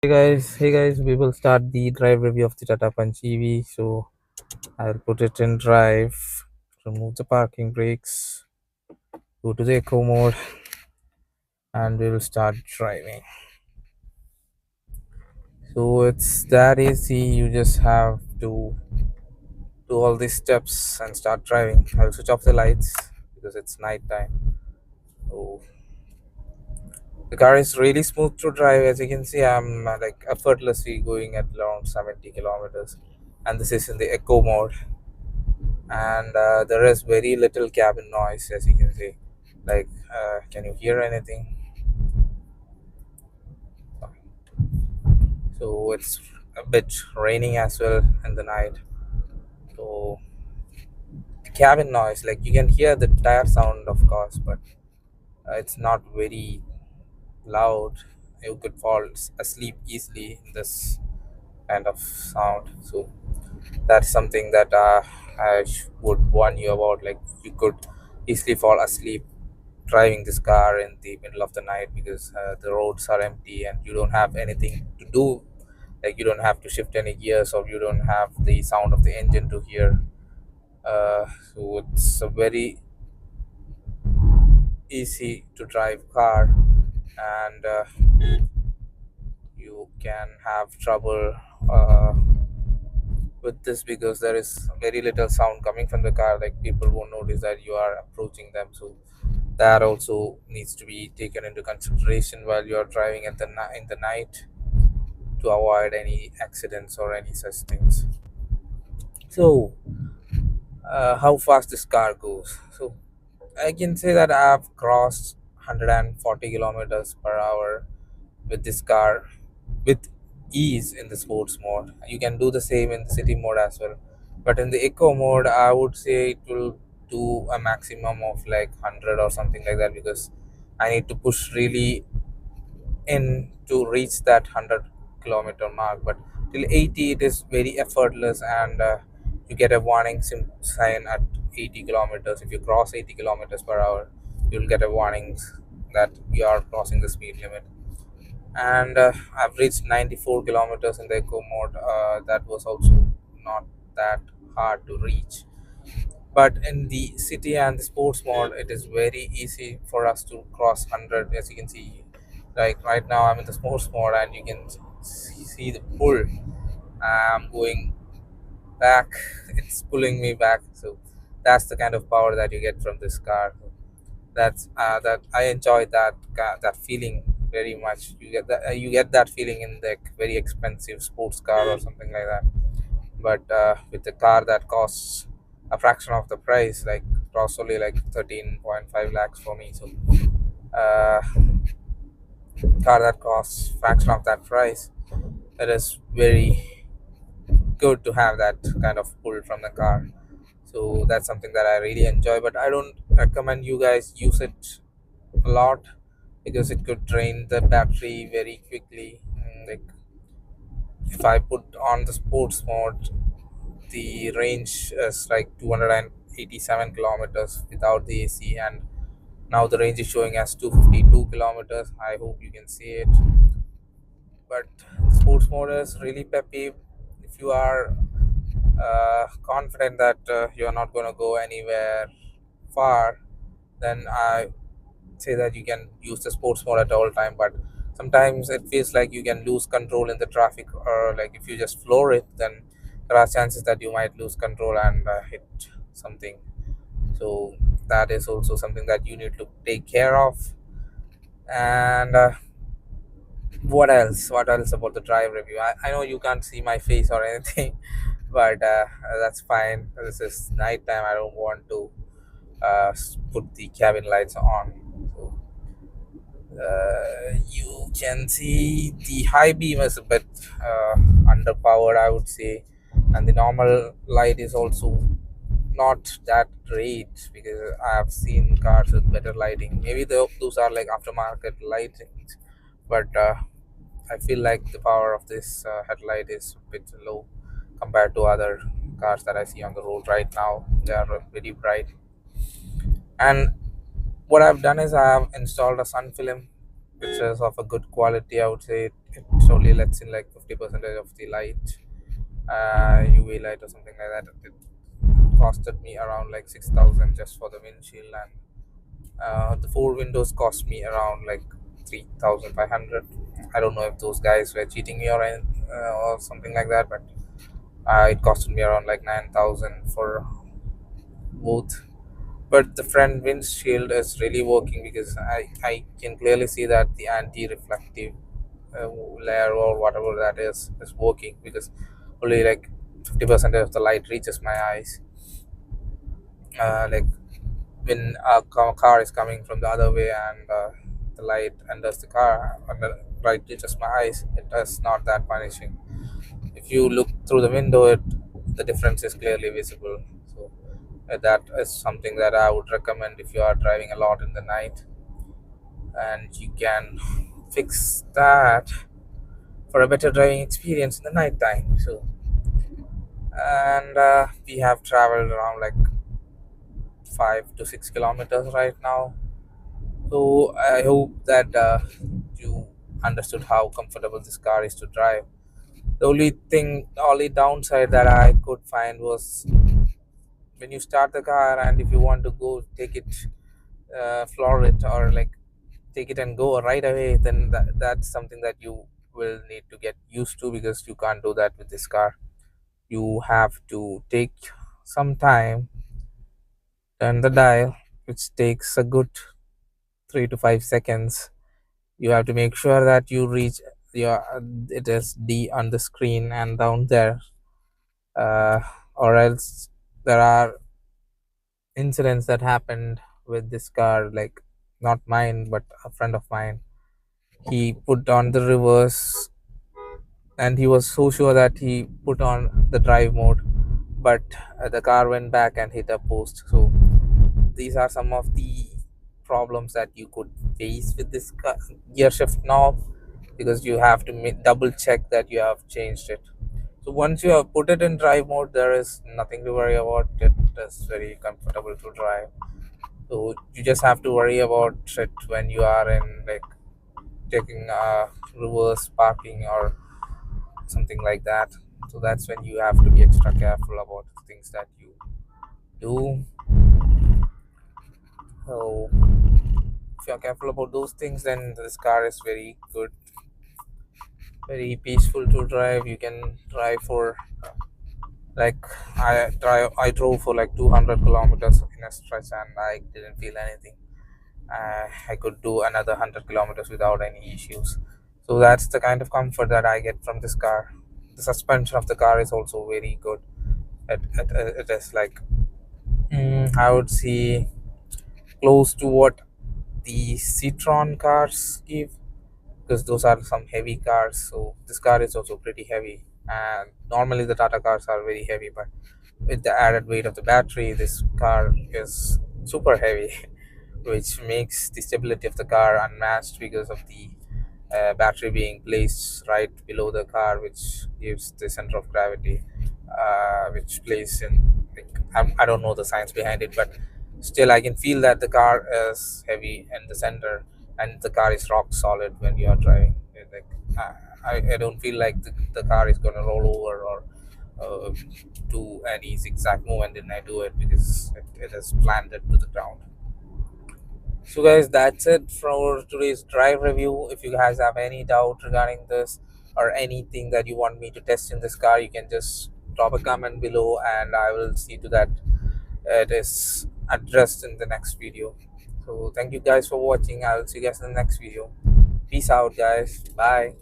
Hey guys, we will start the drive review of the Tata Punch EV. So I'll put it in drive, remove the parking brakes, go to the eco mode, and we will start driving. So it's that easy. You just have to do all these steps and start driving. I'll switch off the lights because it's night time. So the car is really smooth to drive. As you can see, I'm like effortlessly going at around 70 kilometers, and this is in the eco mode. And there is very little cabin noise, as you can see. Like, can you hear anything? So it's a bit raining as well in the night. So the cabin noise, like you can hear the tire sound, of course, but it's not very loud. You could fall asleep easily in this kind of sound. So that's something that would warn you about. Like, you could easily fall asleep driving this car in the middle of the night because the roads are empty and you don't have anything to do. Like, you don't have to shift any gears, or you don't have the sound of the engine to hear. So it's a very easy to drive car. And you can have trouble with this because there is very little sound coming from the car. Like, people won't notice that you are approaching them. So that also needs to be taken into consideration while you are driving at in the night, to avoid any accidents or any such things. So how fast this car goes? So I can say that I've crossed 140 kilometers per hour with this car with ease in the sports mode. You can do the same in the city mode as well, but in the eco mode I would say it will do a maximum of like 100 or something like that, because I need to push really in to reach that 100-kilometer mark. But till 80 it is very effortless, and you get a warning sign at 80 kilometers. If you cross 80 kilometers per hour, you'll get a warning that you are crossing the speed limit. And I've reached 94 kilometers in the eco mode. That was also not that hard to reach. But in the city and the sports mode, it is very easy for us to cross 100. As you can see, like right now I'm in the sports mode, and you can see the pull. I'm going back, it's pulling me back. So that's the kind of power that you get from this car. That's that I enjoy that feeling very much. You get that feeling in the very expensive sports car or something like that. But with the car that costs a fraction of the price, like costs only like 13.5 lakhs for me. So uh, car that costs fraction of that price, it is very good to have that kind of pull from the car. So that's something that I really enjoy, but I don't recommend you guys use it a lot, because it could drain the battery very quickly. Like, if I put on the sports mode, the range is like 287 kilometers without the AC, and now the range is showing as 252 kilometers. I hope you can see it. But sports mode is really peppy. If you are confident that you're not going to go anywhere far, then I say that you can use the sports mode at all time. But sometimes it feels like you can lose control in the traffic, or like if you just floor it, then there are chances that you might lose control and hit something. So that is also something that you need to take care of. And what else about the drive review? I know you can't see my face or anything, but that's fine. This is nighttime. I don't want to put the cabin lights on. So you can see the high beam is a bit underpowered, I would say, and the normal light is also not that great, because I have seen cars with better lighting. Maybe those are like aftermarket lightings, but I feel like the power of this headlight is a bit low compared to other cars that I see on the road right now. They are very bright. And what I've done is I have installed a sun film, which is of a good quality. I would say it only lets in like 50% of the light, UV light or something like that. It costed me around like 6,000 just for the windshield, and the four windows cost me around like 3,500. I don't know if those guys were cheating me or something like that, but it costed me around like 9,000 for both. But the front windshield is really working because I can clearly see that the anti-reflective layer or whatever that is working, because only like 50% of the light reaches my eyes. Like when a car is coming from the other way, and the light enters the car and the light reaches my eyes, it is not that punishing. If you look through the window, the difference is clearly visible. So that is something that I would recommend if you are driving a lot in the night, and you can fix that for a better driving experience in the night time. So, and we have traveled around like 5 to 6 kilometers right now. So I hope that you understood how comfortable this car is to drive. The only downside that I could find was when you start the car, and if you want to go take it, floor it, or like take it and go right away, then that's something that you will need to get used to, because you can't do that with this car. You have to take some time, turn the dial, which takes a good 3 to 5 seconds. You have to make sure that you reach your it is D on the screen and down there, uh, or else there are incidents that happened with this car, like not mine but a friend of mine. He put on the reverse, and he was so sure that he put on the drive mode, but the car went back and hit a post. So these are some of the problems that you could face with this gear shift knob, because you have to double check that you have changed it. So once you have put it in drive mode, there is nothing to worry about. It is very comfortable to drive. So you just have to worry about it when you are in like taking reverse parking or something like that. So that's when you have to be extra careful about things that you do. So if you're careful about those things, then this car is very good, very peaceful to drive. You can drive for like I drove for like 200 kilometers in a stretch, and I didn't feel anything. I could do another 100 kilometers without any issues. So that's the kind of comfort that I get from this car. The suspension of the car is also very good. It is like, I would say, close to what the Citron cars give, because those are some heavy cars. So this car is also pretty heavy, and normally the Tata cars are very heavy, but with the added weight of the battery, this car is super heavy, which makes the stability of the car unmatched because of the battery being placed right below the car, which gives the center of gravity, which plays in like, I don't know the science behind it, but still I can feel that the car is heavy in the center, and the car is rock solid when you are driving. Like, I don't feel like the car is going to roll over or uh, do any zigzag movement when I do it, because it is planted to the ground. So, guys, that's it for today's drive review. If you guys have any doubt regarding this or anything that you want me to test in this car, you can just drop a comment below, and I will see to that it is addressed in the next video. So, thank you guys for watching. I'll see you guys in the next video. Peace out, guys. Bye.